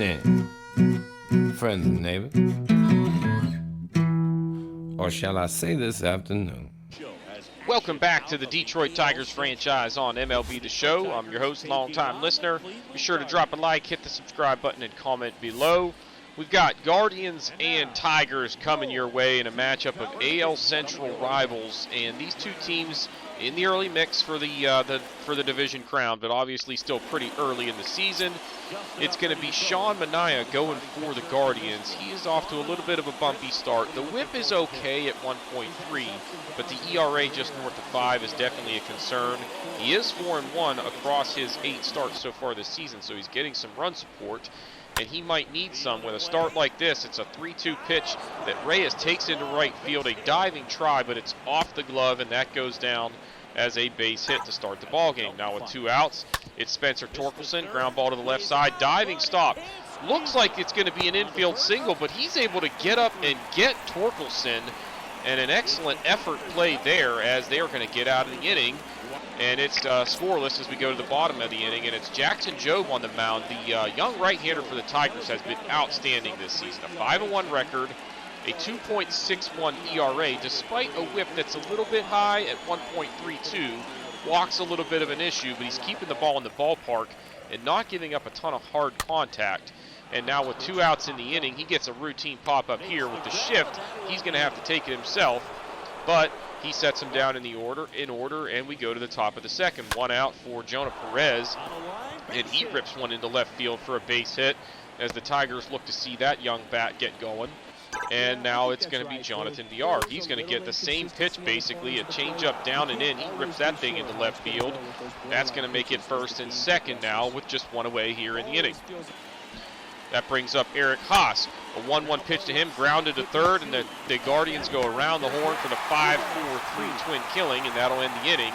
and friends and neighbors, or shall I say this afternoon. Welcome back to the Detroit Tigers franchise on MLB the Show. I'm your host, longtime listener. Be sure to drop a like, hit the subscribe button, and comment below. We've got Guardians and Tigers coming your way in a matchup of AL Central rivals, and these two teams in the early mix for the division crown, but obviously still pretty early in the season. It's going to be Sean Manaea going for the Guardians. He is off to a little bit of a bumpy start. The whip is okay at 1.3, but the ERA just north of 5 is definitely a concern. He is 4-1 across his 8 starts so far this season, so he's getting some run support, and he might need some. With a start like this, it's a 3-2 pitch that Reyes takes into right field, a diving try, but it's off the glove, and that goes down as a base hit to start the ball game. Now with 2 outs, it's Spencer Torkelson, ground ball to the left side, diving stop. Looks like it's going to be an infield single, but he's able to get up and get Torkelson, and an excellent effort play there as they are going to get out of the inning. And it's scoreless as we go to the bottom of the inning, and it's Jackson Jobe on the mound. The young right-hander for the Tigers has been outstanding this season. A 5-1 record, a 2.61 ERA, despite a whip that's a little bit high at 1.32. Walks a little bit of an issue, but he's keeping the ball in the ballpark and not giving up a ton of hard contact. And now with 2 outs in the inning, he gets a routine pop-up here. With the shift, he's going to have to take it himself, but he sets him down in order, and we go to the top of the second. 1 out for Jonah Perez, and he rips one into left field for a base hit as the Tigers look to see that young bat get going. And now it's going to be Jonathan Villar. He's going to get the same pitch, basically, a changeup down and in. He rips that thing into left field. That's going to make it first and second now with just 1 away here in the inning. That brings up Eric Haas. A 1-1 pitch to him, grounded to third, and the Guardians go around the horn for the 5-4-3 twin killing, and that'll end the inning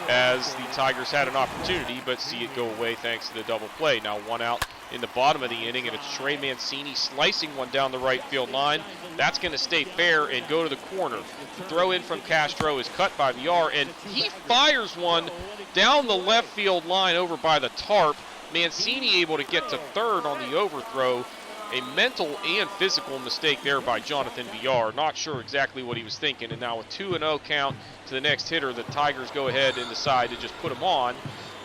as the Tigers had an opportunity but see it go away thanks to the double play. Now 1 out in the bottom of the inning, and it's Trey Mancini slicing one down the right field line. That's going to stay fair and go to the corner. The throw in from Castro is cut by Villar, and he fires one down the left field line over by the tarp. Mancini able to get to third on the overthrow. A mental and physical mistake there by Jonathan Villar. Not sure exactly what he was thinking, and now with 2-0 count to the next hitter, the Tigers go ahead and decide to just put him on,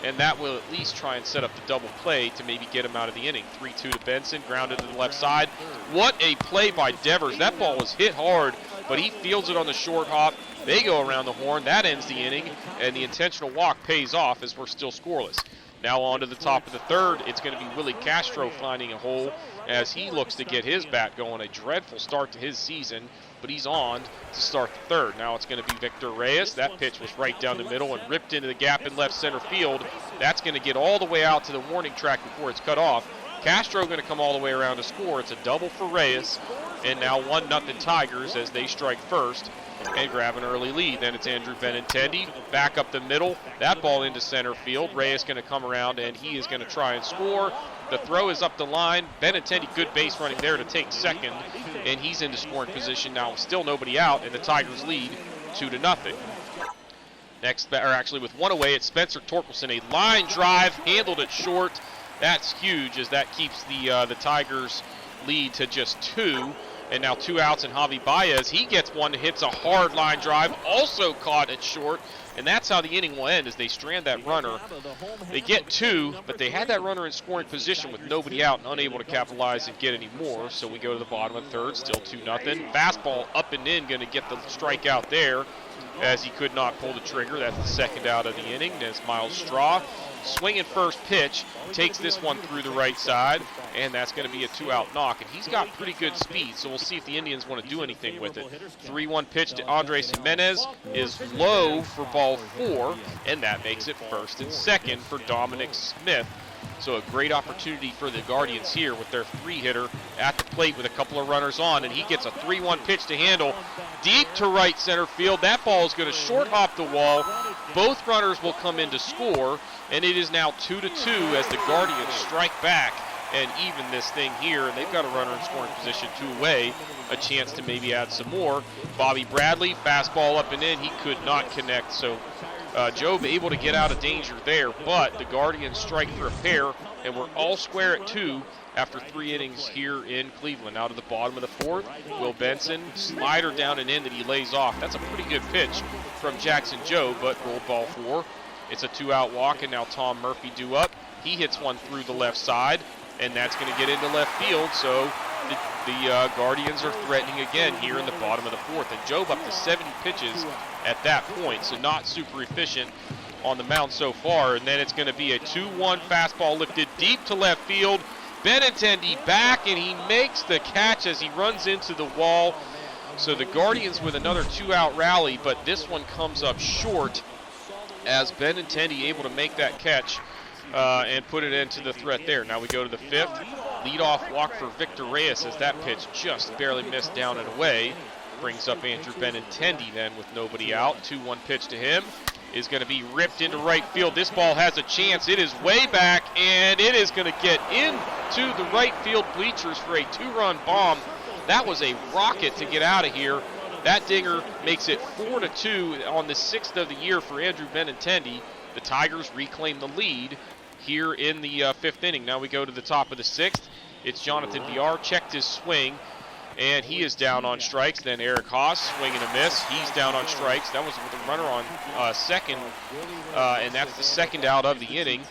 and that will at least try and set up the double play to maybe get him out of the inning. 3-2 to Benson, grounded to the left side. What a play by Devers. That ball was hit hard, but he fields it on the short hop. They go around the horn. That ends the inning, and the intentional walk pays off as we're still scoreless. Now on to the top of the third, it's going to be Willie Castro finding a hole as he looks to get his bat going. A dreadful start to his season, but he's on to start the third. Now it's going to be Victor Reyes. That pitch was right down the middle and ripped into the gap in left center field. That's going to get all the way out to the warning track before it's cut off. Castro going to come all the way around to score. It's a double for Reyes, and now 1-0 Tigers as they strike first and grab an early lead. Then it's Andrew Benintendi back up the middle. That ball into center field. Reyes going to come around, and he is going to try and score. The throw is up the line. Benintendi, good base running there to take second, and he's into scoring position now. Still nobody out, and the Tigers lead 2-0. Next, or actually with 1 away, it's Spencer Torkelson. A line drive, handled it short. That's huge as that keeps the Tigers lead to just 2. And now 2 outs, and Javi Baez, he gets one, hits a hard line drive, also caught it short, and that's how the inning will end as they strand that runner. They get 2, but they had that runner in scoring position with nobody out and unable to capitalize and get any more, so we go to the bottom of the third, still 2-0. Fastball up and in, going to get the strikeout there as he could not pull the trigger. That's the second out of the inning. There's Miles Straw. Swinging first pitch, takes this one through the right side, and that's going to be a 2-out knock. And he's got pretty good speed, so we'll see if the Indians want to do anything with it. 3-1 pitch to Andres Jimenez is low for ball 4, and that makes it first and second for Dominic Smith. So a great opportunity for the Guardians here with their 3-hitter at the plate with a couple of runners on, and he gets a 3-1 pitch to handle deep to right center field. That ball is going to short hop the wall. Both runners will come in to score, and it is now 2-2 as the Guardians strike back and even this thing here, and they've got a runner in scoring position 2 away, a chance to maybe add some more. Bobby Bradley, fastball up and in, he could not connect, so Jobe able to get out of danger there, but the Guardians strike for a pair, and we're all square at 2 after 3 innings here in Cleveland. Out of the bottom of the 4th, Will Benson, slider down and in that he lays off. That's a pretty good pitch from Jackson Jobe, but rolled ball 4. It's a 2-out walk, and now Tom Murphy due up. He hits one through the left side, and that's going to get into left field, so the Guardians are threatening again here in the bottom of the 4th. And Jobe up to 70 pitches at that point, so not super efficient on the mound so far. And then it's going to be a 2-1 fastball lifted deep to left field. Benintendi back, and he makes the catch as he runs into the wall. So the Guardians with another 2-out rally, but this one comes up short as Benintendi able to make that catch and put it into the threat there. Now we go to the 5th. Leadoff walk for Victor Reyes as that pitch just barely missed down and away. Brings up Andrew Benintendi then with nobody out. 2-1 pitch to him is going to be ripped into right field. This ball has a chance. It is way back, and it is going to get into the right field bleachers for a 2-run bomb. That was a rocket to get out of here. That dinger makes it 4-2 on the 6th of the year for Andrew Benintendi. The Tigers reclaim the lead here in the 5th inning. Now we go to the top of the 6th. It's Jonathan Villar, checked his swing, and he is down on strikes. Then Eric Haas, swing and a miss. He's down on strikes. That was with a runner on second, and that's the 2nd out of the inning.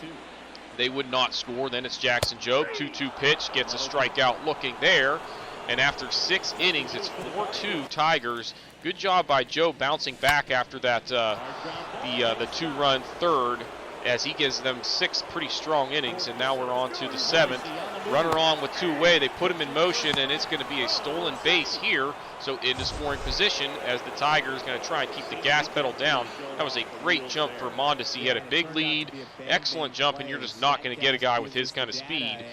They would not score. Then it's Jackson Jobe, 2-2 pitch, gets a strikeout looking there. And after 6 innings, it's 4-2 Tigers. Good job by Jobe bouncing back after that the 2-run 3rd, as he gives them 6 pretty strong innings. And now we're on to the 7th. Runner on with 2 away. They put him in motion, and it's going to be a stolen base here. So into scoring position as the Tigers going to try and keep the gas pedal down. That was a great jump for Mondesi. He had a big lead, excellent jump, and you're just not going to get a guy with his kind of speed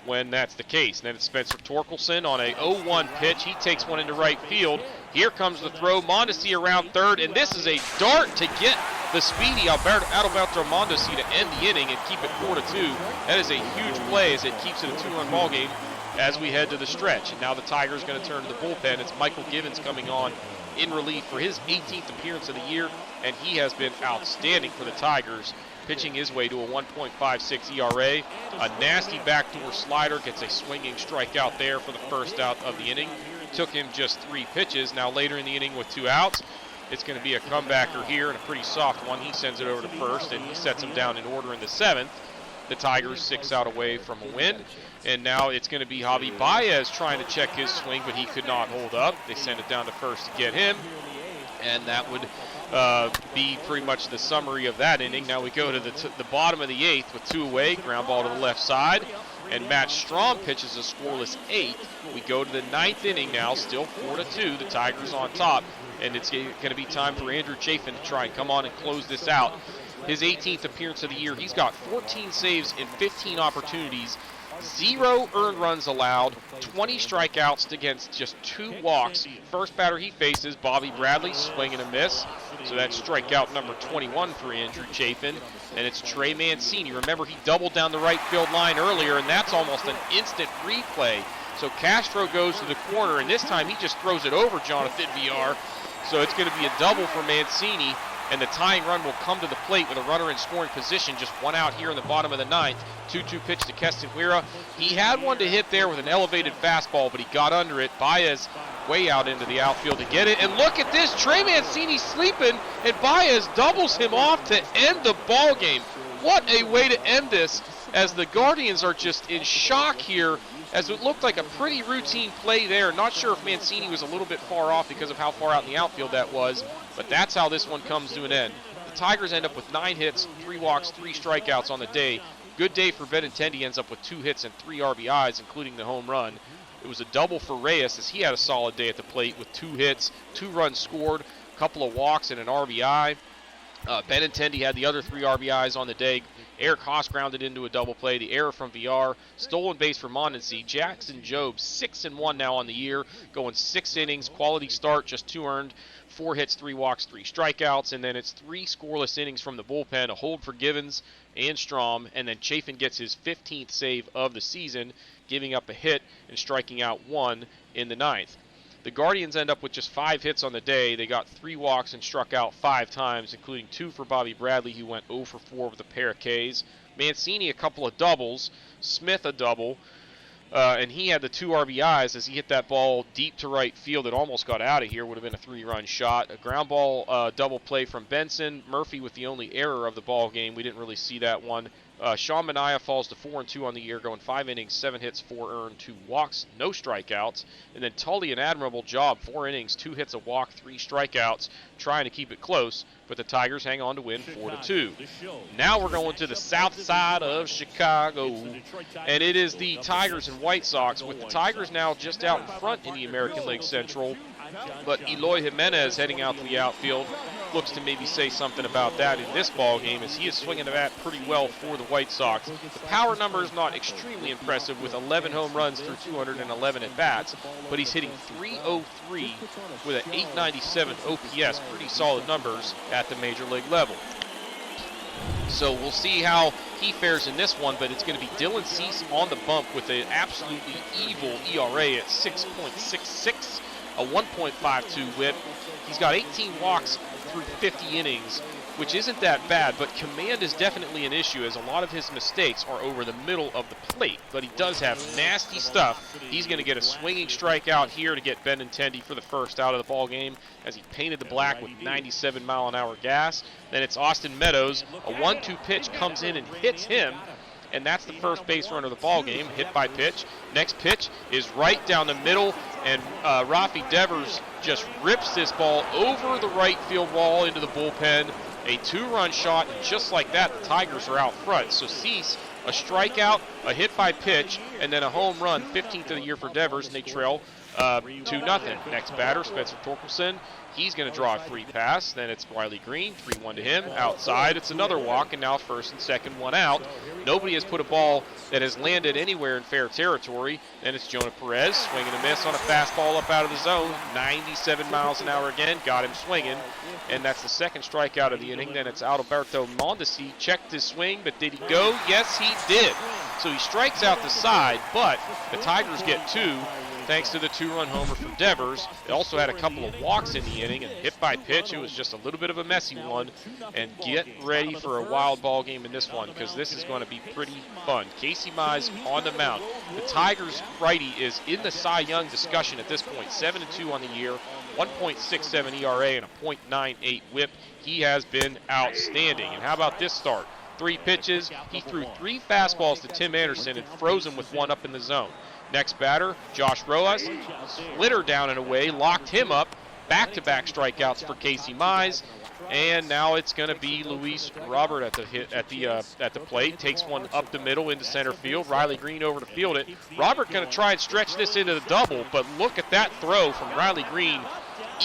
when that's the case. And then it's Spencer Torkelson on a 0-1 pitch. He takes one into right field. Here comes the throw. Mondesi around third, and this is a dart to get the speedy Adalberto Mondesi to end the inning and keep it 4-2. That is a huge play as it keeps it a 2-run ball game as we head to the stretch. And now the Tigers going to turn to the bullpen. It's Michael Givens coming on in relief for his 18th appearance of the year, and he has been outstanding for the Tigers, pitching his way to a 1.56 ERA. A nasty backdoor slider, gets a swinging strikeout there for the 1st out of the inning. Took him just 3 pitches. Now later in the inning with 2 outs, it's going to be a comebacker here and a pretty soft one. He sends it over to first, and he sets him down in order in the 7th. The Tigers 6 out away from a win. And now it's going to be Javi Baez trying to check his swing, but he could not hold up. They send it down to first to get him. And that would be pretty much the summary of that inning. Now we go to the bottom of the 8th with 2 away, ground ball to the left side, and Matt Strom pitches a scoreless 8th. We go to the 9th inning now, still 4-2, the Tigers on top, and it's going to be time for Andrew Chafin to try and come on and close this out. His 18th appearance of the year, he's got 14 saves in 15 opportunities, 0 earned runs allowed, 20 strikeouts against just 2 walks. First batter he faces, Bobby Bradley, swing and a miss. So that's strikeout number 21 for Andrew Chafin. And it's Trey Mancini. Remember, he doubled down the right field line earlier, and that's almost an instant replay. So Castro goes to the corner, and this time he just throws it over Jonathan Villar. So it's going to be a double for Mancini, and the tying run will come to the plate with a runner in scoring position. Just 1 out here in the bottom of the 9th. 2-2 pitch to Keston Huira. He had one to hit there with an elevated fastball, but he got under it. Baez way out into the outfield to get it. And look at this, Trey Mancini sleeping, and Baez doubles him off to end the ball game. What a way to end this, as the Guardians are just in shock here, as it looked like a pretty routine play there. Not sure if Mancini was a little bit far off because of how far out in the outfield that was, but that's how this one comes to an end. The Tigers end up with 9 hits, 3 walks, 3 strikeouts on the day. Good day for Benintendi, ends up with 2 hits and 3 RBIs, including the home run. It was a double for Reyes, as he had a solid day at the plate with 2 hits, 2 runs scored, a couple of walks, and an RBI. Benintendi had the other 3 RBIs on the day. Eric Haas grounded into a double play. The error from Villar. Stolen base for Mondesi. Jackson Jobe, 6-1 now on the year, going 6 innings. Quality start, just 2 earned. 4 hits, 3 walks, 3 strikeouts, and then it's 3 scoreless innings from the bullpen. A hold for Givens and Strom, and then Chafin gets his 15th save of the season, giving up a hit and striking out 1 in the 9th. The Guardians end up with just 5 hits on the day. They got 3 walks and struck out 5 times, including 2 for Bobby Bradley, who went 0 for 4 with a pair of Ks. Mancini a couple of doubles. Smith a double. And he had the 2 RBIs as he hit that ball deep to right field. It almost got out of here. Would have been a 3-run shot. A ground ball double play from Benson. Murphy with the only error of the ball game. We didn't really see that one. Sean Manaea falls to 4-2 on the year, going 5 innings, 7 hits, 4 earned, 2 walks, no strikeouts. And then Tully, an admirable job, 4 innings, 2 hits, a walk, 3 strikeouts, trying to keep it close. But the Tigers hang on to win 4-2. Now we're going to the south side of Chicago, and it is the Tigers and White Sox, with the Tigers now just out in front in the American League Central. But Eloy Jimenez heading out to the outfield looks to maybe say something about that in this ball game, as he is swinging the bat pretty well for the White Sox. The power number is not extremely impressive with 11 home runs through 211 at-bats, but he's hitting .303 with an .897 OPS, pretty solid numbers at the major league level. So we'll see how he fares in this one, but it's going to be Dylan Cease on the bump with an absolutely evil ERA at 6.66. A 1.52 whip. He's got 18 walks through 50 innings, which isn't that bad, but command is definitely an issue, as a lot of his mistakes are over the middle of the plate. But he does have nasty stuff. He's going to get a swinging strikeout here to get Benintendi for the first out of the ball game, as he painted the black with 97-mile-an-hour gas. Then it's Austin Meadows. A 1-2 pitch comes in and hits him, and that's the first base runner of the ball game, hit by pitch. Next pitch is right down the middle, and Rafi Devers just rips this ball over the right field wall into the bullpen. A 2-run shot, and just like that, the Tigers are out front. So Cease, a strikeout, a hit by pitch, and then a home run, 15th of the year for Devers, and they trail 2-0. Next batter, Spencer Torkelson. He's going to draw a free pass. Then it's Wiley Green, 3-1 to him. Outside, it's another walk, and now first and second, 1 out. Nobody has put a ball that has landed anywhere in fair territory. Then it's Jonah Perez, swing and a miss on a fastball up out of the zone. 97 miles an hour again, got him swinging. And that's the second strikeout of the inning. Then it's Alberto Mondesi, checked his swing, but did he go? Yes, he did. So he strikes out the side, but the Tigers get 2. Thanks to the 2-run homer from Devers. They also had a couple of walks in the inning, and hit by pitch. It was just a little bit of a messy one. And get ready for a wild ball game in this one, because this is going to be pretty fun. Casey Mize on the mound. The Tigers righty is in the Cy Young discussion at this point. 7-2 on the year, 1.67 ERA and a .98 whip. He has been outstanding. And how about this start? 3 pitches. He threw 3 fastballs to Tim Anderson and froze him with 1 up in the zone. Next batter, Josh Rojas, slid her down and away, locked him up. Back-to-back strikeouts for Casey Mize, and now it's going to be Luis Robert at the plate. Takes one up the middle into center field. Riley Green over to field it. Robert going to try and stretch this into the double, but look at that throw from Riley Green,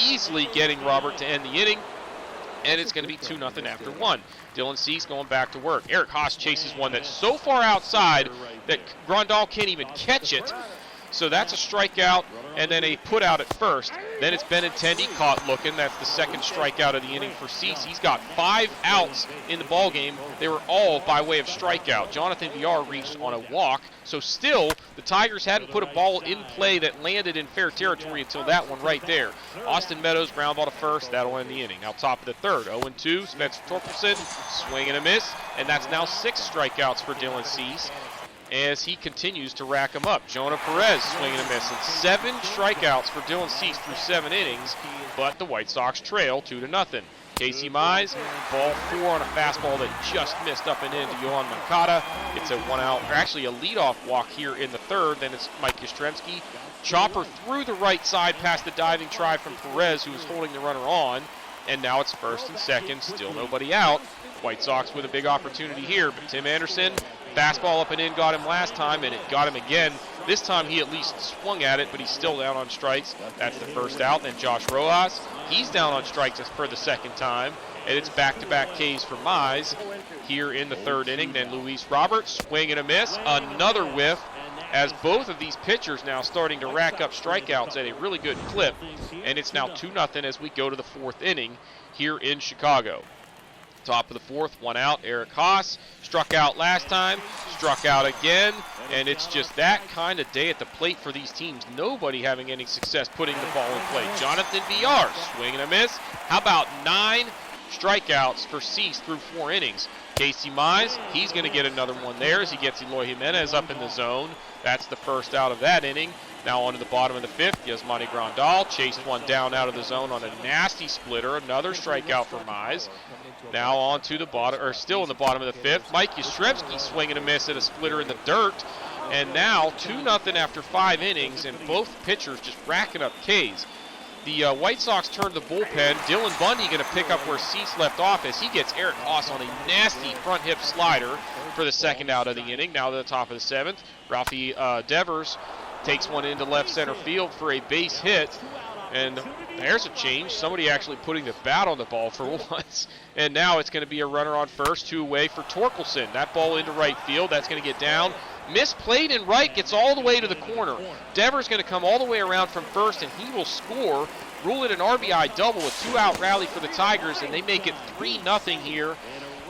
easily getting Robert to end the inning. And it's going to be 2-0 after 1. Dylan Cease going back to work. Eric Haas chases one that's so far outside that Grandal can't even catch it. So that's a strikeout, and then a put out at first. Then it's Benintendi caught looking. That's the second strikeout of the inning for Cease. He's got 5 outs in the ball game. They were all by way of strikeout. Jonathan Villar reached on a walk. So still, the Tigers hadn't put a ball in play that landed in fair territory until that one right there. Austin Meadows, ground ball to first. That'll end the inning. Now top of the third, 0-2. Spencer Torkelson, swing and a miss. And that's now 6 strikeouts for Dylan Cease as he continues to rack them up. Jonah Perez, swing and a miss. And 7 strikeouts for Dylan Cease through 7 innings, but the White Sox trail 2-0. Casey Mize, ball 4 on a fastball that just missed up and into Yohan Moncada. It's a 1-out, or actually a leadoff walk here in the third. Then it's Mike Yastrzemski. Chopper through the right side past the diving try from Perez, who was holding the runner on. And now it's first and second, still nobody out. White Sox with a big opportunity here, but Tim Anderson, fastball up and in, got him last time, and it got him again. This time he at least swung at it, but he's still down on strikes. That's the first out. Then Josh Rojas, he's down on strikes for the second time, and it's back-to-back Ks for Mize here in the third inning. Then Luis Robert, swing and a miss, another whiff, as both of these pitchers now starting to rack up strikeouts at a really good clip, and it's now 2-0 as we go to the fourth inning here in Chicago. Top of the fourth, one out. Eric Haas struck out last time, struck out again, and it's just that kind of day at the plate for these teams. Nobody having any success putting the ball in play. Jonathan Villar, swing and a miss. How about 9 strikeouts for Cease through 4 innings? Casey Mize, he's going to get another one there as he gets Eloy Jimenez up in the zone. That's the first out of that inning. Now on to the bottom of the 5th, Yasmani Grandal chased one down out of the zone on a nasty splitter. Another strikeout for Mize. Now on to the bottom, or still in the bottom of the 5th, Mike Yastrzemski swinging a miss at a splitter in the dirt. And now 2-0 after 5 innings, and both pitchers just racking up Ks. The White Sox turn to the bullpen. Dylan Bundy going to pick up where Cease left off as he gets Eric Haas on a nasty front hip slider for the second out of the inning. Now to the top of the 7th, Ralphie Devers takes one into left center field for a base hit. And there's a change. Somebody actually putting the bat on the ball for once. And now it's going to be a runner on first, 2 away for Torkelson. That ball into right field. That's going to get down. Misplayed in right, gets all the way to the corner. Devers going to come all the way around from first, and he will score. Rule it an RBI double, a 2-out rally for the Tigers, and they make it 3-0 here.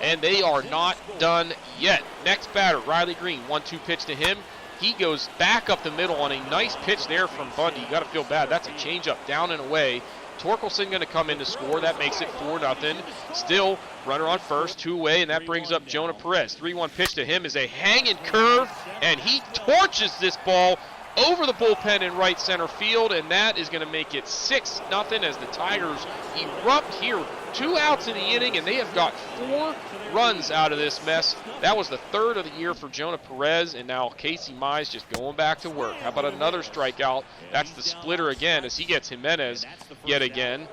And they are not done yet. Next batter, Riley Green, 1-2 pitch to him. He goes back up the middle on a nice pitch there from Bundy. You got to feel bad. That's a changeup down and away. Torkelson going to come in to score. That makes it 4-0. Still, runner on first, 2 away, and that brings up Jonah Perez. 3-1 pitch to him is a hanging curve, and he torches this ball over the bullpen in right center field, and that is going to make it 6-0 as the Tigers erupt here. 2 outs in the inning, and they have got 4 runs out of this mess. That was the 3rd of the year for Jonah Perez, and now Casey Mize just going back to work. How about another strikeout? That's the splitter again as he gets Jimenez yet again.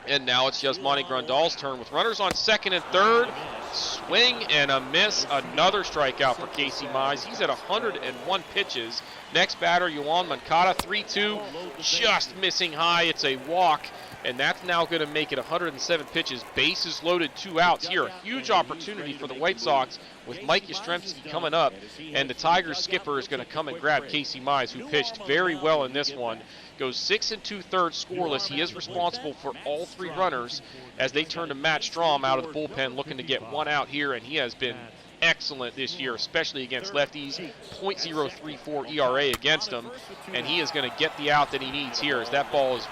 And now it's Yasmani Grandal's turn with runners on second and third. Swing and a miss. Another strikeout for Casey Mize. He's at 101 pitches. Next batter, Yohan Moncada, 3-2. Just missing high. It's a walk. And that's now going to make it 107 pitches. Bases loaded, 2 outs here. A huge opportunity for the White Sox with Mike Yastrzemski coming up. And the Tigers skipper is going to come and grab Casey Mize, who pitched very well in this one. Goes 6 2/3 scoreless. He is responsible for all 3 runners as they turn to Matt Strom out of the bullpen looking to get 1 out here, and he has been excellent this year, especially against lefties. .034 ERA against them, and he is going to get the out that he needs here as that ball is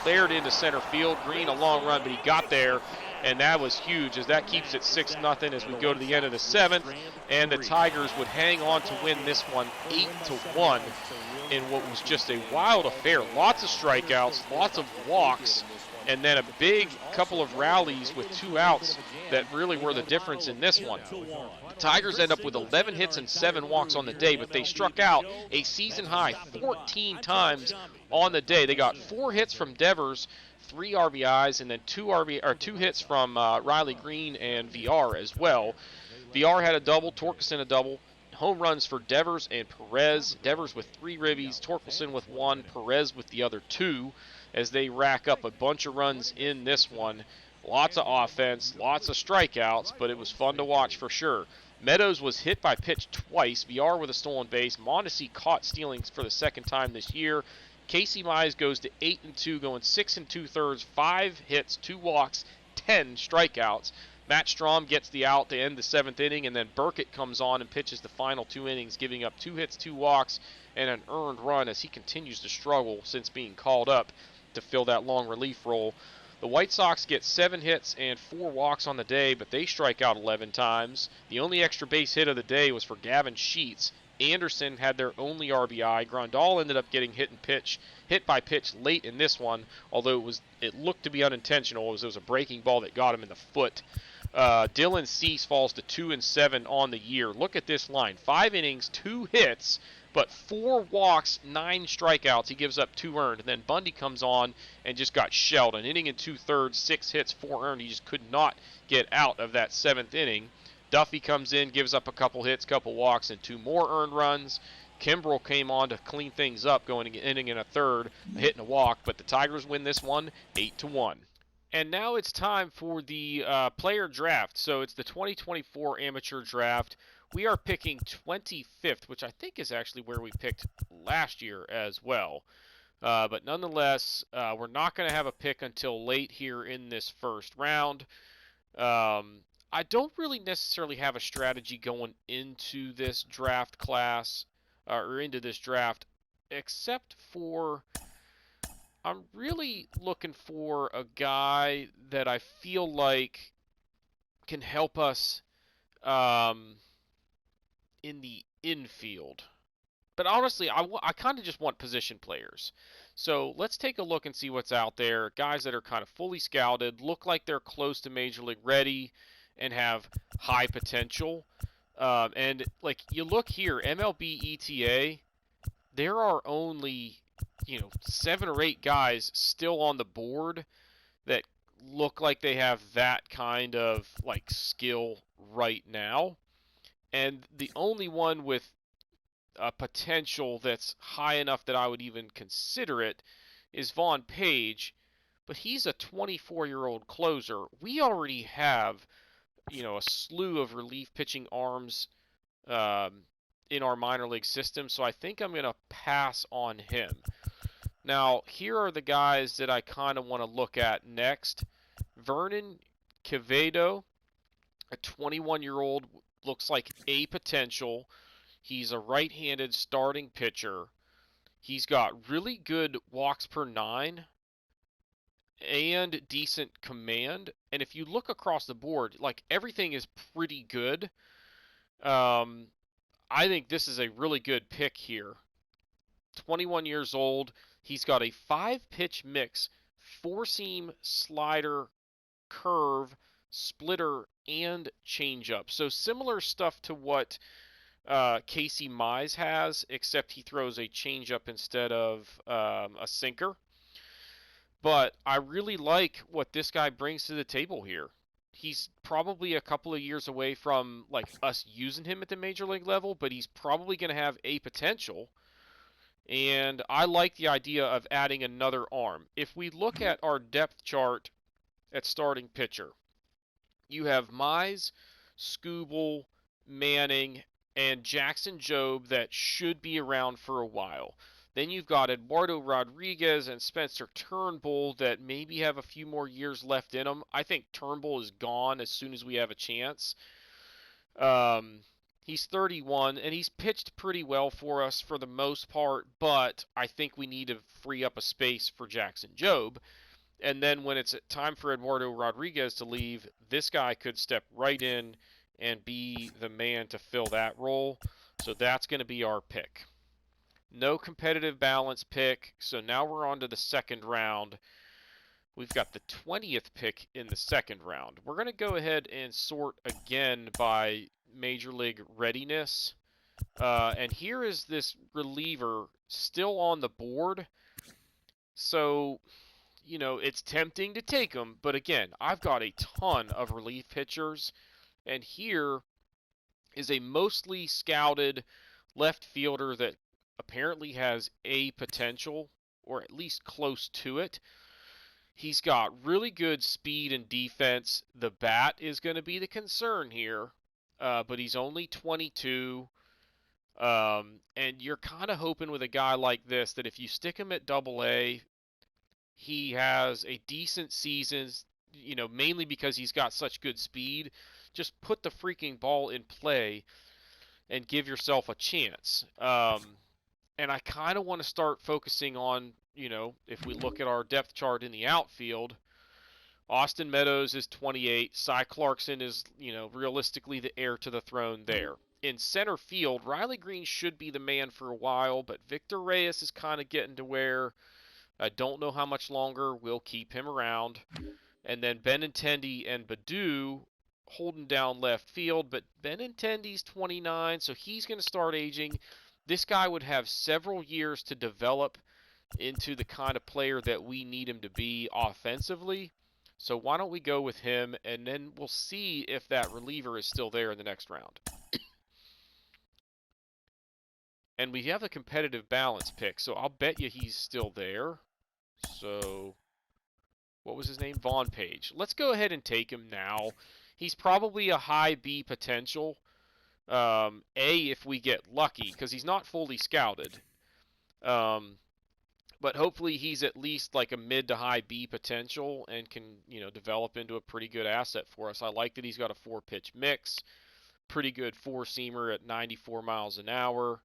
flared into center field. Green a long run, but he got there, and that was huge as that keeps it 6-0 as we go to the end of the 7th, and the Tigers would hang on to win this one 8-1 in what was just a wild affair. Lots of strikeouts, lots of walks, and then a big couple of rallies with 2 outs that really were the difference in this one. The Tigers end up with 11 hits and 7 walks on the day, but they struck out a season-high 14 times on the day. They got 4 hits from Devers, 3 RBIs, and then 2 hits from Riley Green and VR as well. VR had a double, Torkelson a double. Home runs for Devers and Perez. Devers with 3 ribbies, Torkelson with 1, Perez with the other 2, as they rack up a bunch of runs in this one. Lots of offense, lots of strikeouts, but it was fun to watch for sure. Meadows was hit by pitch twice. VR with a stolen base. Mondesi caught stealing for the 2nd time this year. Casey Mize goes to 8-2, going 6 2/3, 5 hits, 2 walks, 10 strikeouts. Matt Strom gets the out to end the 7th inning, and then Burkett comes on and pitches the final 2 innings, giving up 2 hits, 2 walks, and an earned run as he continues to struggle since being called up to fill that long relief role. The White Sox get 7 hits and 4 walks on the day, but they strike out 11 times. The only extra base hit of the day was for Gavin Sheets. Anderson had their only RBI. Grandal ended up getting hit by pitch late in this one, although it looked to be unintentional as it was a breaking ball that got him in the foot. Dylan Cease falls to 2-7 on the year. Look at this line. 5 innings, 2 hits, but 4 walks, 9 strikeouts. He gives up 2 earned. And then Bundy comes on and just got shelled. An inning and 2/3, 6 hits, 4 earned. He just could not get out of that 7th inning. Duffy comes in, gives up a couple hits, couple walks, and 2 more earned runs. Kimbrel came on to clean things up, going an inning and a third, a hit and a walk. But the Tigers win this one 8-1. And now it's time for the player draft. So it's the 2024 amateur draft. We are picking 25th, which I think is actually where we picked last year as well. But nonetheless, we're not going to have a pick until late here in this first round. I don't really necessarily have a strategy going into this draft class or into this draft, except for I'm really looking for a guy that I feel like can help us um, in the infield. But honestly, I kind of just want position players. So let's take a look and see what's out there. Guys that are kind of fully scouted, look like they're close to Major League ready, and have high potential. And like you look here, MLB ETA, there are only 7 or 8 guys still on the board that look like they have that kind of like skill right now. And the only one with a potential that's high enough that I would even consider it is Vaughn Page, but he's a 24-year-old closer. We already have, a slew of relief pitching arms um, in our minor league system, so I think I'm going to pass on him. Now, here are the guys that I kind of want to look at next. Vernon Quevedo, a 21-year-old, looks like a potential. He's a right-handed starting pitcher. He's got really good walks per 9 and decent command. And if you look across the board, like everything is pretty good. Um, I think this is a really good pick here. 21 years old. He's got a 5-pitch mix, 4-seam, slider, curve, splitter, and changeup. So similar stuff to what Casey Mize has, except he throws a changeup instead of a sinker. But I really like what this guy brings to the table here. He's probably a couple of years away from like us using him at the major league level, but he's probably going to have a potential. And I like the idea of adding another arm. If we look at our depth chart at starting pitcher, you have Mize, Scooble, Manning, and Jackson Jobe that should be around for a while. Then you've got Eduardo Rodriguez and Spencer Turnbull that maybe have a few more years left in them. I think Turnbull is gone as soon as we have a chance. He's 31 and he's pitched pretty well for us for the most part, but I think we need to free up a space for Jackson Jobe. And then when it's time for Eduardo Rodriguez to leave, this guy could step right in and be the man to fill that role. So that's going to be our pick. No competitive balance pick. So now we're on to the second round. We've got the 20th pick in the second round. We're going to go ahead and sort again by Major League readiness. And here is this reliever still on the board. So it's tempting to take him, but again, I've got a ton of relief pitchers, and here is a mostly scouted left fielder that apparently has a potential, or at least close to it. He's got really good speed and defense. The bat is going to be the concern here, but he's only 22. And you're kind of hoping with a guy like this that if you stick him at Double-A, he has a decent season, mainly because he's got such good speed. Just put the freaking ball in play and give yourself a chance. And I kind of want to start focusing on, if we look at our depth chart in the outfield, Austin Meadows is 28. Cy Clarkson is, realistically the heir to the throne there. In center field, Riley Green should be the man for a while, but Victor Reyes is kind of getting to where I don't know how much longer we'll keep him around. And then Benintendi and Baду holding down left field, but Benintendi's 29, so he's going to start aging. This guy would have several years to develop into the kind of player that we need him to be offensively. So why don't we go with him, and then we'll see if that reliever is still there in the next round. And we have a competitive balance pick, so I'll bet you he's still there. So, what was his name? Vaughn Page. Let's go ahead and take him now. He's probably a high B potential. A, if we get lucky, because he's not fully scouted. But hopefully he's at least like a mid to high B potential and can, develop into a pretty good asset for us. I like that he's got a 4-pitch mix, pretty good four-seamer at 94 miles an hour.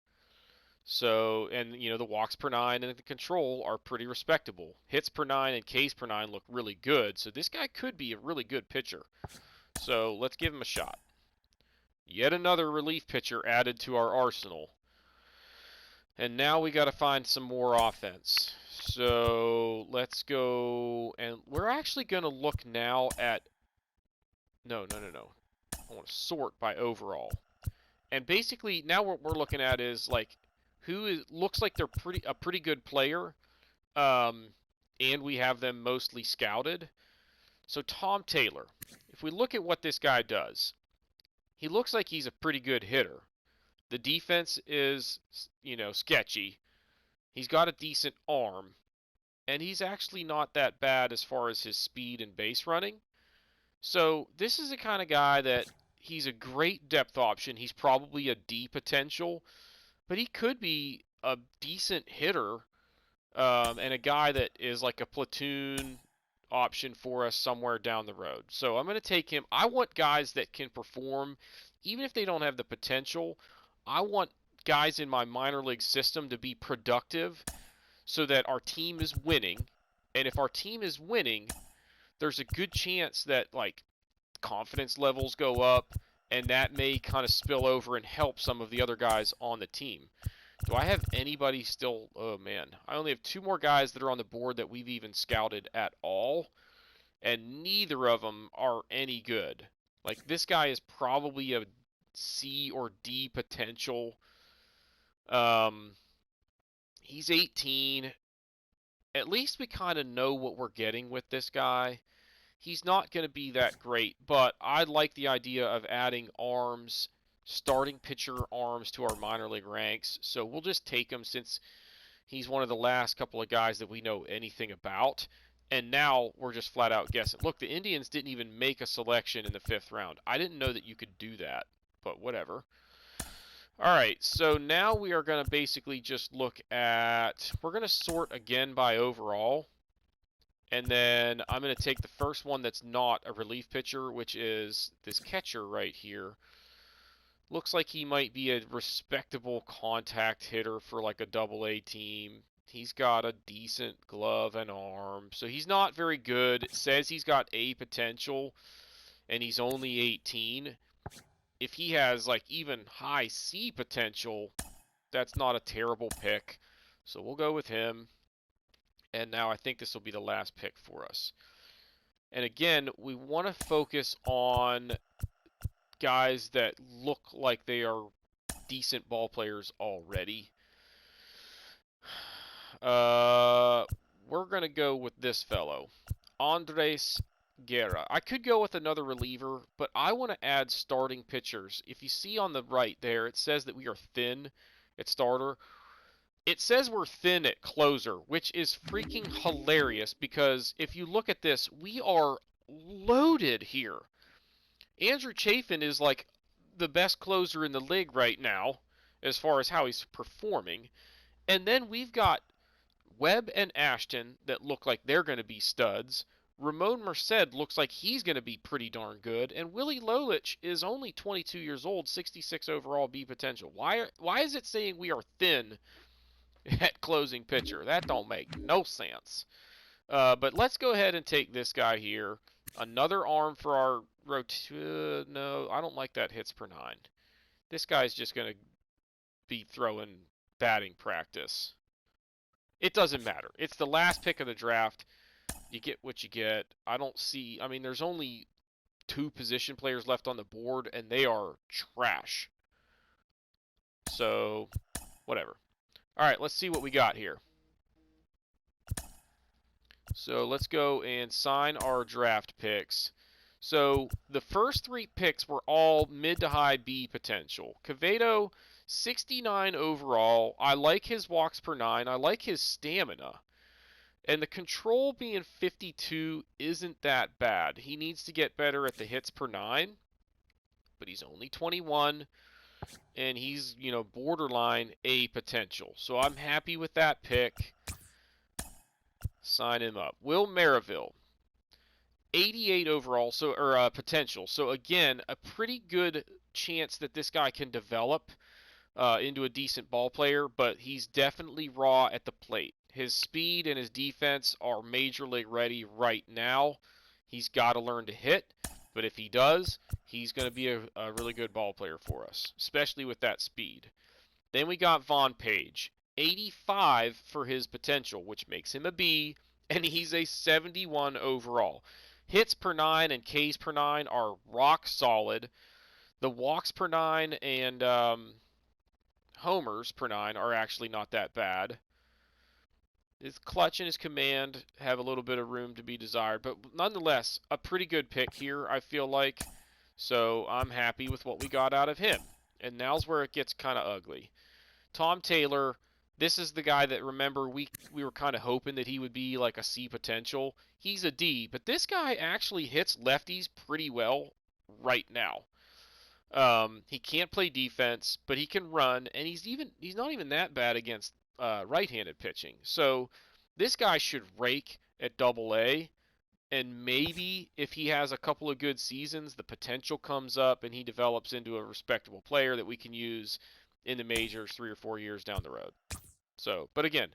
So, and the walks per nine and the control are pretty respectable. Hits per nine and Ks per nine look really good. So this guy could be a really good pitcher. So let's give him a shot. Yet another relief pitcher added to our arsenal. And now we got to find some more offense. So let's go, and we're actually going to look now at, no. I want to sort by overall. And basically now what we're looking at is like looks like they're a pretty good player, and we have them mostly scouted. So Tom Taylor, if we look at what this guy does, he looks like he's a pretty good hitter. The defense is, sketchy. He's got a decent arm, and he's actually not that bad as far as his speed and base running. So this is the kind of guy that he's a great depth option. He's probably a D potential, but he could be a decent hitter, and a guy that is like a platoon option for us somewhere down the road. So I'm going to take him. I want guys that can perform, even if they don't have the potential. I want guys in my minor league system to be productive so that our team is winning. And if our team is winning, there's a good chance that like confidence levels go up, and that may kind of spill over and help some of the other guys on the team. Do I have anybody still? Oh, man. I only have 2 more guys that are on the board that we've even scouted at all, and neither of them are any good. Like, this guy is probably a C or D potential. He's 18. At least we kind of know what we're getting with this guy. He's not going to be that great, but I like the idea of adding arms, starting pitcher arms to our minor league ranks. So we'll just take him since he's one of the last couple of guys that we know anything about. And now we're just flat out guessing. Look, the Indians didn't even make a selection in the 5th round. I didn't know that you could do that, but whatever. All right, so now we are going to basically just look at, we're going to sort again by overall. And then I'm going to take the first one that's not a relief pitcher, which is this catcher right here. Looks like he might be a respectable contact hitter for like a AA team. He's got a decent glove and arm. So he's not very good. It says he's got A potential, and he's only 18. If he has like even high C potential, that's not a terrible pick. So we'll go with him. And now I think this will be the last pick for us. And again, we want to focus on guys that look like they are decent ball players already. We're going to go with this fellow, Andres Guerra. I could go with another reliever, but I want to add starting pitchers. If you see on the right there, it says that we are thin at starter. It says we're thin at closer, which is freaking hilarious because if you look at this, we are loaded here. Andrew Chafin is like the best closer in the league right now as far as how he's performing. And then we've got Webb and Ashton that look like they're going to be studs. Ramon Merced looks like he's going to be pretty darn good. And Willie Lolich is only 22 years old, 66 overall B potential. Why is it saying we are thin at closing pitcher? That don't make no sense. But let's go ahead and take this guy here. Another arm for our no, I don't like that hits per 9. This guy's just going to be throwing batting practice. It doesn't matter. It's the last pick of the draft. You get what you get. I mean, there's only 2 position players left on the board, and they are trash. So, whatever. All right, let's see what we got here. So let's go and sign our draft picks. So the first 3 picks were all mid to high B potential. Quevedo, 69 overall. I like his walks per 9. I like his stamina. And the control being 52 isn't that bad. He needs to get better at the hits per 9. But he's only 21. And he's, borderline A potential. So I'm happy with that pick. Sign him up. Will Merriville, 88 overall, or potential. So again, a pretty good chance that this guy can develop into a decent ball player, but he's definitely raw at the plate. His speed and his defense are major league ready right now. He's got to learn to hit, but if he does, he's going to be a really good ball player for us, especially with that speed. Then we got Vaughn Page, 85 for his potential, which makes him a B, and he's a 71 overall. Hits per 9 and Ks per 9 are rock solid. The walks per 9 and homers per 9 are actually not that bad. His clutch and his command have a little bit of room to be desired, but nonetheless, a pretty good pick here, I feel like. So I'm happy with what we got out of him. And now's where it gets kind of ugly. Tom Taylor, this is the guy that, remember, we were kind of hoping that he would be like a C potential. He's a D, but this guy actually hits lefties pretty well right now. He can't play defense, but he can run, and he's not even that bad against right-handed pitching. So this guy should rake at Double-A, and maybe if he has a couple of good seasons, the potential comes up and he develops into a respectable player that we can use in the majors 3 or 4 years down the road. So, but again,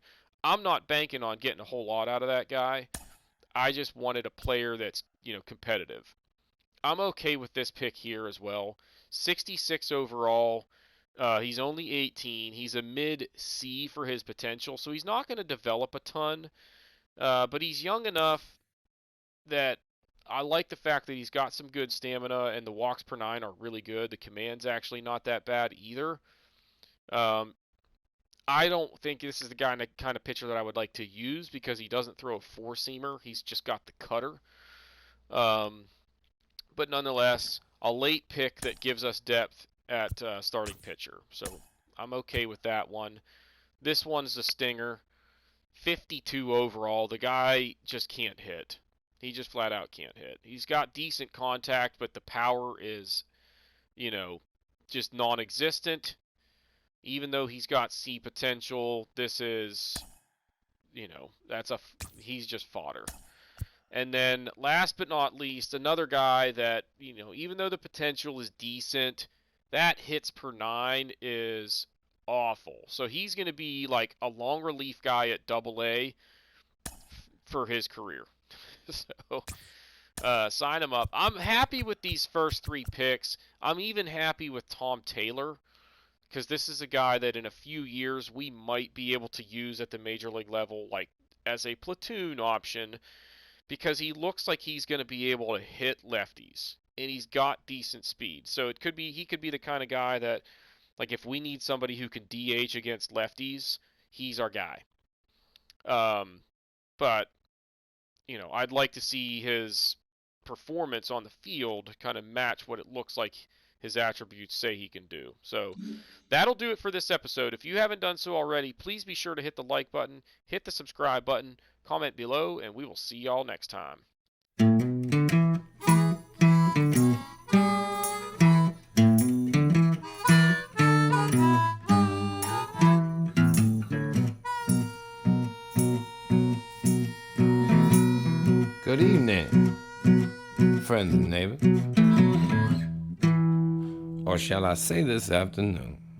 I'm not banking on getting a whole lot out of that guy. I just wanted a player that's, competitive. I'm okay with this pick here as well. 66 overall. He's only 18. He's a mid-C for his potential, so he's not going to develop a ton. But he's young enough that I like the fact that he's got some good stamina, and the walks per 9 are really good. The command's actually not that bad either. I don't think this is the kind of pitcher that I would like to use because he doesn't throw a four-seamer. He's just got the cutter. But nonetheless, a late pick that gives us depth at starting pitcher. So I'm okay with that one. This one's a stinger. 52 overall. The guy just can't hit. He just flat out can't hit. He's got decent contact, but the power is, just non-existent. Even though he's got C potential, this is, he's just fodder. And then last but not least, another guy that, even though the potential is decent, that hits per 9 is awful. So he's going to be like a long relief guy at Double-A for his career. So sign him up. I'm happy with these first 3 picks. I'm even happy with Tom Taylor because this is a guy that in a few years we might be able to use at the major league level, like as a platoon option, because he looks like he's going to be able to hit lefties and he's got decent speed. So he could be the kind of guy that, like, if we need somebody who can DH against lefties, he's our guy. But I'd like to see his performance on the field kind of match what it looks like his attributes say he can do. So that'll do it for this episode. If you haven't done so already, please be sure to hit the like button, hit the subscribe button, comment below, and we will see y'all next time. Good evening, friends and neighbors. Or shall I say this afternoon?